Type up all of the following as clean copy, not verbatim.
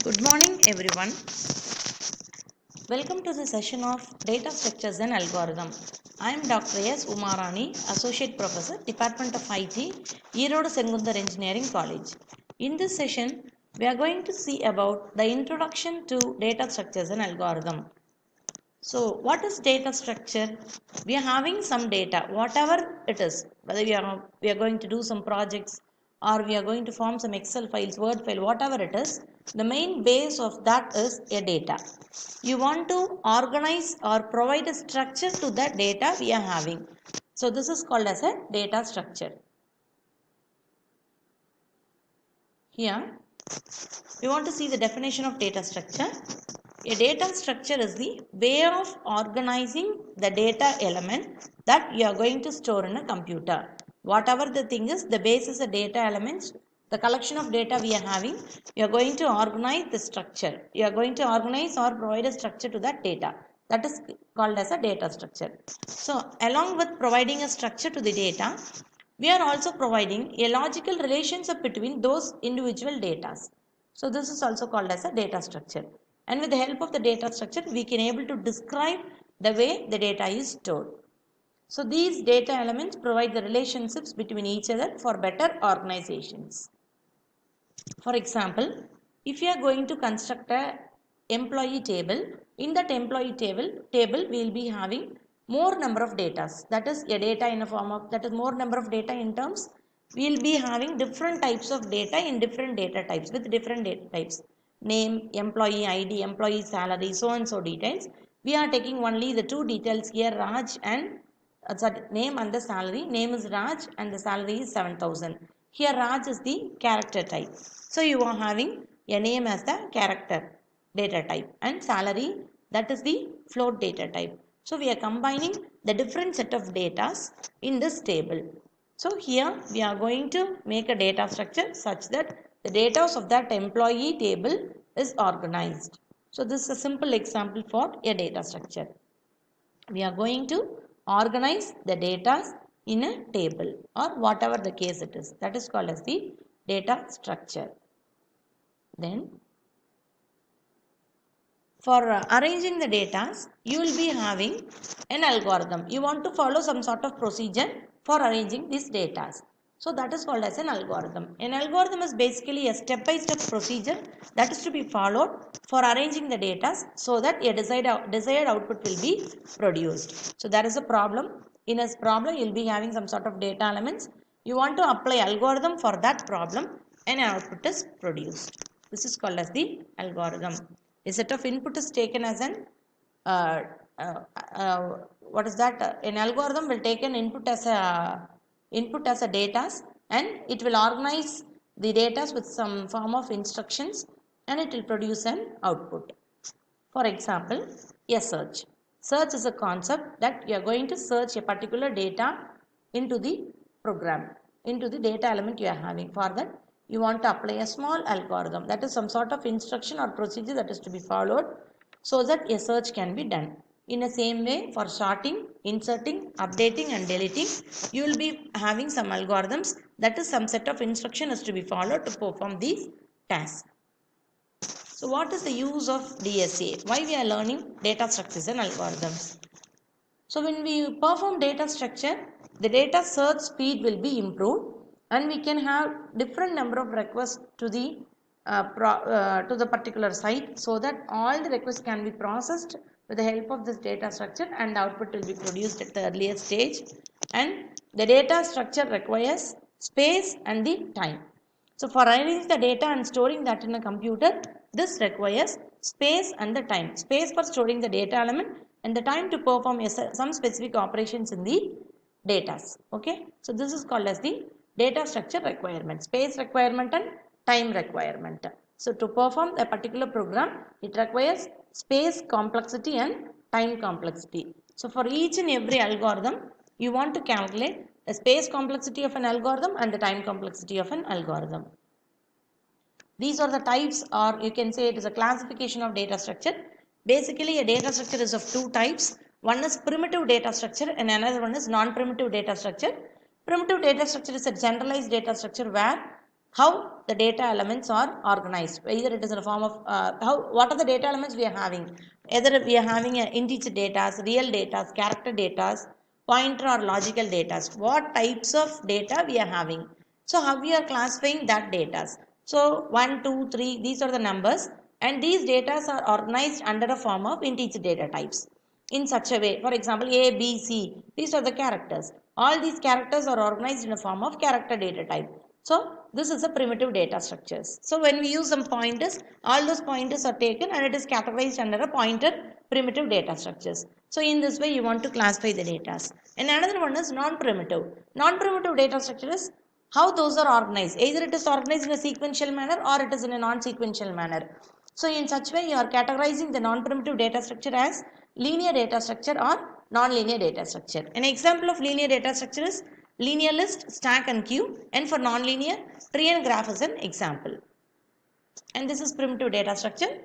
Good morning, everyone. Welcome to the session of Data Structures and Algorithm. I am Dr. S. Umarani, Associate Professor, Department of IT, Erode Sengundar Engineering College. In this session, we are going to see about the introduction to data structures and algorithm. So, what is data structure? We are having some data, whatever it is, whether we are going to do some projects or we are going to form some Excel files, Word file, whatever it is, the main base of that is a data. You want to organize or provide a structure to that data we are having. So, this is called as a data structure. Here, we want to see the definition of data structure. A data structure is the way of organizing the data element that you are going to store in a computer. Whatever the thing is, the base is the data elements, the collection of data we are having, you are going to organize the structure. You are going to organize or provide a structure to that data. That is called as a data structure. So, along with providing a structure to the data, we are also providing a logical relationship between those individual data. So this is also called as a data structure. And with the help of the data structure, we can able to describe the way the data is stored. So these data elements provide the relationships between each other for better organizations. For example, if you are going to construct a employee table, in that employee table we will be having more number of data. That is a data in a form of, that is more number of data in terms, we will be having different types of data in different data types with different data types. Name, employee ID, employee salary, so and so details. We are taking only the two details here, Raj and name and the salary. Name is Raj and the salary is 7,000. Here Raj is the character type. So you are having a name as the character data type and salary, that is the float data type. So we are combining the different set of data in this table. So here we are going to make a data structure such that the data of that employee table is organized. So this is a simple example for a data structure. We are going to organize the data in a table or whatever the case it is. That is called as the data structure. Then for arranging the data, you will be having an algorithm. You want to follow some sort of procedure for arranging these data. So that is called as an algorithm. An algorithm is basically a step-by-step procedure that is to be followed for arranging the data so that a desired output will be produced. So there is a problem. In a problem, you will be having some sort of data elements. You want to apply algorithm for that problem and an output is produced. This is called as the algorithm. A set of input is taken as an uh, uh, what is that? An algorithm will take an input as a data and it will organize the data with some form of instructions and it will produce an output. For example, a search. Search is a concept that you are going to search a particular data into the program, into the data element you are having. For that, you want to apply a small algorithm, that is some sort of instruction or procedure that is to be followed so that a search can be done. In the same way, for sorting, inserting, updating and deleting, you will be having some algorithms, that is some set of instruction is to be followed to perform these tasks. So what is the use of DSA? Why we are learning data structures and algorithms? So when we perform data structure, the data search speed will be improved and we can have different number of requests to the particular site so that all the requests can be processed with the help of this data structure and output will be produced at the earlier stage. And the data structure requires space and the time. So for arranging the data and storing that in a computer, this requires space and the time. Space for storing the data element and the time to perform some specific operations in the data. Okay. So this is called as the data structure requirement. Space requirement and time requirement. So to perform a particular program, it requires space complexity and time complexity. So for each and every algorithm, you want to calculate the space complexity of an algorithm and the time complexity of an algorithm. These are the types, or you can say it is a classification of data structure. Basically, a data structure is of two types. One is primitive data structure and another one is non-primitive data structure. Primitive data structure is a generalized data structure where how the data elements are organized. Either it is in a form of what are the data elements we are having. Either we are having integer data, real data, character data, pointer or logical data. What types of data we are having. So how we are classifying that data. So 1, 2, 3, these are the numbers, and these data are organized under a form of integer data types in such a way. For example, A, B, C, these are the characters. All these characters are organized in a form of character data type. So this is a primitive data structures. So when we use some pointers, all those pointers are taken and it is categorized under a pointer primitive data structures. So in this way you want to classify the data. And another one is non-primitive. Non-primitive data structure is how those are organized. Either it is organized in a sequential manner or it is in a non-sequential manner. So in such way you are categorizing the non-primitive data structure as linear data structure or non-linear data structure. An example of linear data structure is linear list, stack and queue, and for non-linear, tree and graph is an example. And this is primitive data structure.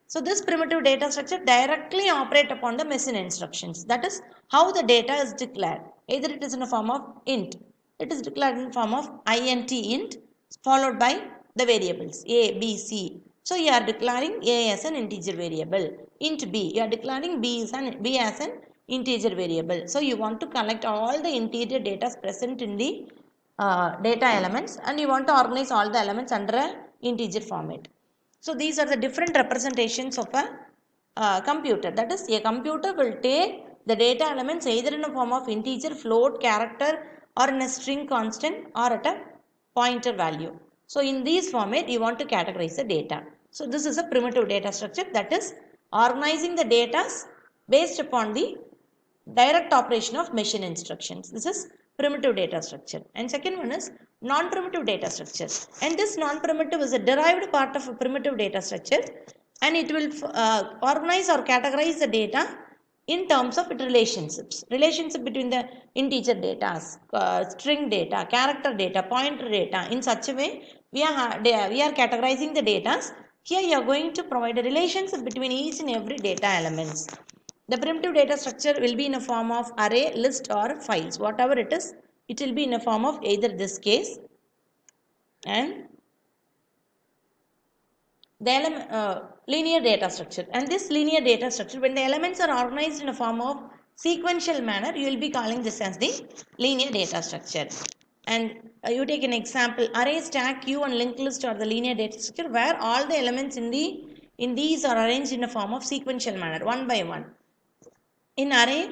So this primitive data structure directly operate upon the machine instructions. That is how the data is declared. Either it is in a form of int. It is declared in form of int followed by the variables a, b, c. So you are declaring a as an integer variable. Int b, you are declaring b as an integer variable. So you want to collect all the integer data present in the data elements, and you want to organize all the elements under a integer format. So these are the different representations of a computer. That is, a computer will take the data elements either in a form of integer, float, character, or in a string constant, or at a pointer value. So in these format, you want to categorize the data. So this is a primitive data structure, that is organizing the data based upon the direct operation of machine instructions. This is primitive data structure. And second one is non-primitive data structure. And this non-primitive is a derived part of a primitive data structure, and it will organize or categorize the data in terms of its relationships. Relationship between the integer data, string data, character data, pointer data. In such a way, we are categorizing the data. Here you are going to provide a relationship between each and every data elements. The primitive data structure will be in a form of array, list or files. Whatever it is, it will be in a form of either this case and the linear data structure. And this linear data structure, when the elements are organized in a form of sequential manner, you will be calling this as the linear data structure. And you take an example, array, stack, queue and linked list are the linear data structure where all the elements in these are arranged in a form of sequential manner, one by one. In array,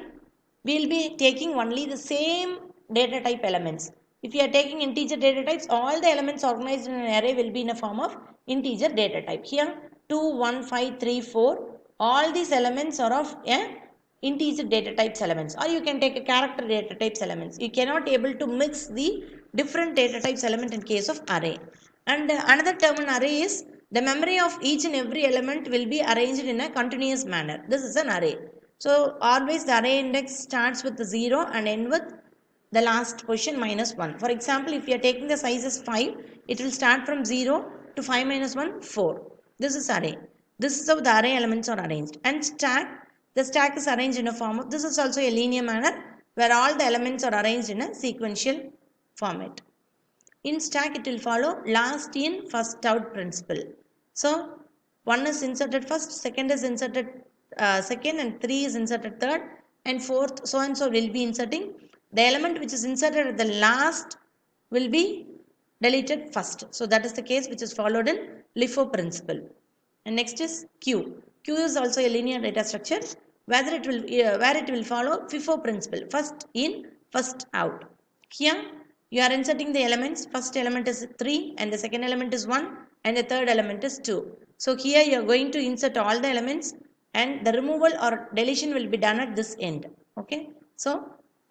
we will be taking only the same data type elements. If you are taking integer data types, all the elements organized in an array will be in a form of integer data type. Here 2, 1, 5, 3, 4, all these elements are of integer data types elements, or you can take a character data types elements. You cannot able to mix the different data types element in case of array. And another term in array is the memory of each and every element will be arranged in a continuous manner. This is an array. So always the array index starts with 0 and end with the last position minus 1. For example, if you are taking the size as 5, it will start from 0 to 5 minus 1, 4. This is array. This is how the array elements are arranged. And stack, the stack is arranged in a form of, this is also a linear manner where all the elements are arranged in a sequential format. In stack, it will follow last in, first out principle. So, 1 is inserted first, second is inserted second, and 3 is inserted third, and fourth, so and so will be inserting. The element which is inserted at the last will be deleted first. So, that is the case which is followed in LIFO principle. And next is queue. Queue is also a linear data structure where it will follow FIFO principle, first in, first out. Here you are inserting the elements. First element is 3 and the second element is 1 and the third element is 2. So here you are going to insert all the elements and the removal or deletion will be done at this end. Okay. So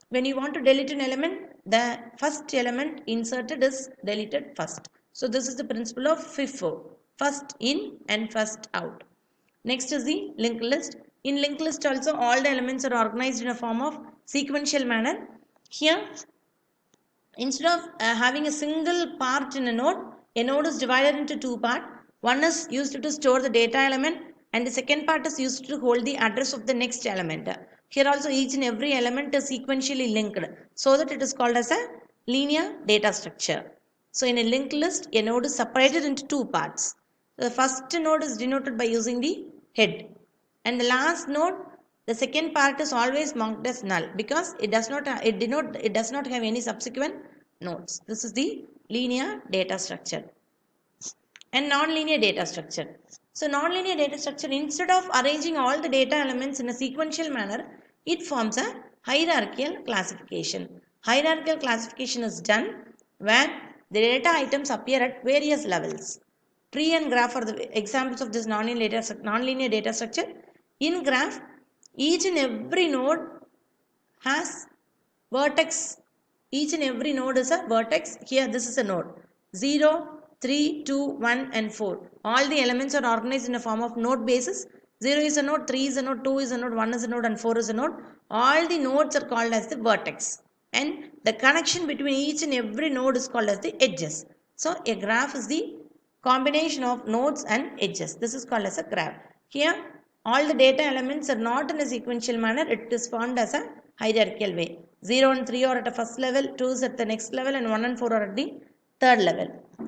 when you want to delete an element, the first element inserted is deleted first. So this is the principle of FIFO, first in and first out. Next is the linked list. In linked list also all the elements are organized in a form of sequential manner. Here instead of having a single part in a node is divided into two parts. One is used to store the data element and the second part is used to hold the address of the next element. Here also each and every element is sequentially linked so that it is called as a linear data structure. So in a linked list, a node is separated into two parts. The first node is denoted by using the head, and the last node, the second part is always marked as null because it does not have any subsequent nodes. This is the linear data structure and non-linear data structure. So non-linear data structure, instead of arranging all the data elements in a sequential manner, it forms a hierarchical classification. Hierarchical classification is done where the data items appear at various levels. Tree and graph are the examples of this non-linear data structure. In graph, each and every node has vertex. Each and every node is a vertex. Here this is a node. 0, 3, 2, 1 and 4. All the elements are organized in a form of node basis. 0 is a node, 3 is a node, 2 is a node, 1 is a node and 4 is a node. All the nodes are called as the vertex. And the connection between each and every node is called as the edges. So a graph is the combination of nodes and edges. This is called as a graph. Here all the data elements are not in a sequential manner. It is formed as a hierarchical way. 0 and 3 are at the first level, 2 is at the next level and 1 and 4 are at the third level.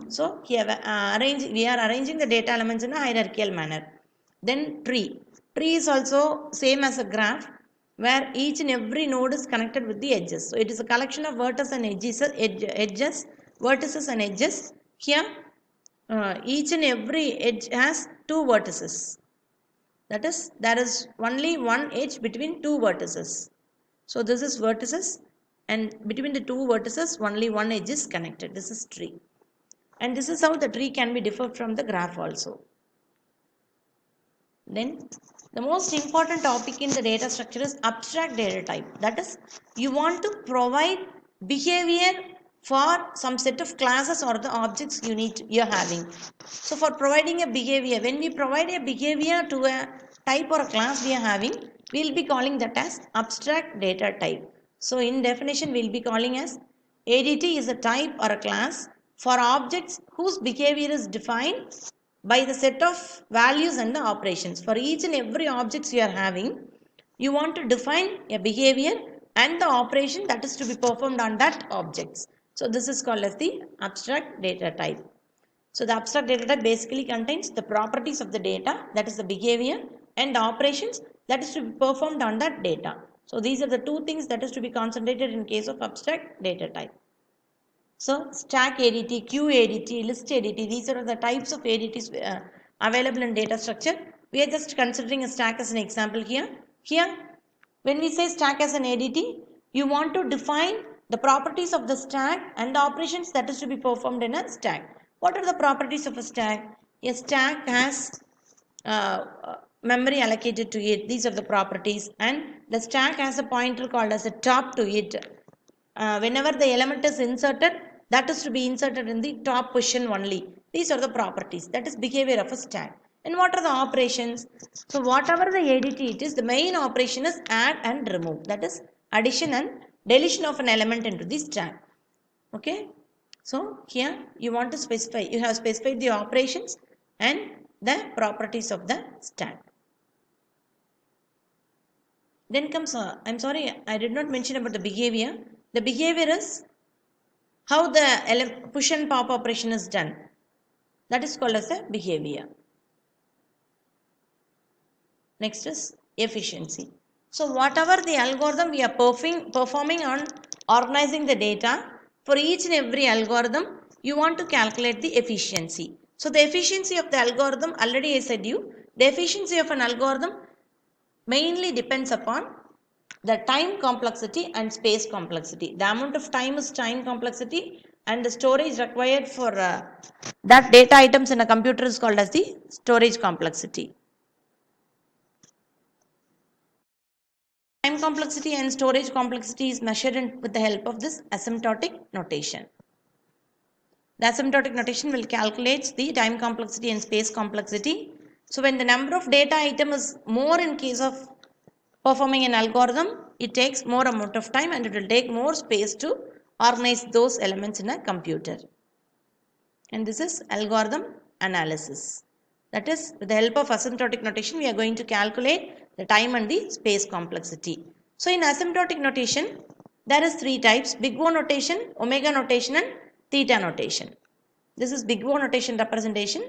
So here we are arranging the data elements in a hierarchical manner. Then tree. Tree is also same as a graph where each and every node is connected with the edges. So it is a collection of vertices and vertices and edges. Here each and every edge has two vertices. That is, there is only one edge between two vertices. So this is vertices, and between the two vertices only one edge is connected. This is tree. And this is how the tree can be differed from the graph also. Then the most important topic in the data structure is abstract data type. That is, you want to provide behavior for some set of classes or the objects you're having. So for providing a behavior, when we provide a behavior to a type or a class we are having, we'll be calling that as abstract data type. So in definition, we'll be calling as ADT is a type or a class for objects whose behavior is defined by the set of values and the operations. For each and every objects you are having, you want to define a behavior and the operation that is to be performed on that objects. So this is called as the abstract data type. So the abstract data type basically contains the properties of the data, that is the behavior, and the operations that is to be performed on that data. So these are the two things that is to be concentrated in case of abstract data type. So stack ADT, queue ADT, list ADT, these are the types of ADTs available in data structure. We are just considering a stack as an example here. Here, when we say stack as an ADT, you want to define the properties of the stack and the operations that is to be performed in a stack. What are the properties of a stack? A stack has memory allocated to it. These are the properties, and the stack has a pointer called as a top to it. Whenever the element is inserted, that is to be inserted in the top position only. These are the properties, that is behavior of a stack. And what are the operations? So whatever the ADT it is, the main operation is add and remove, that is addition and deletion of an element into the stack. Okay, so here you want to specify, you have specified the operations and the properties of the stack. Then comes, I'm sorry, I did not mention about the behavior. The behavior is how the push and pop operation is done. That is called as a behavior. Next is efficiency. So whatever the algorithm we are performing on organizing the data, for each and every algorithm, you want to calculate the efficiency. So the efficiency of the algorithm, already I said you, the efficiency of an algorithm mainly depends upon the time complexity and space complexity. The amount of time is time complexity, and the storage required for that data items in a computer is called as the storage complexity. Time complexity and storage complexity is measured with the help of this asymptotic notation. The asymptotic notation will calculate the time complexity and space complexity. So when the number of data item is more in case of performing an algorithm, it takes more amount of time and it will take more space to organize those elements in a computer. And this is algorithm analysis. That is, with the help of asymptotic notation, we are going to calculate the time and the space complexity. So in asymptotic notation, there is three types: big O notation, omega notation and theta notation. This is big O notation representation.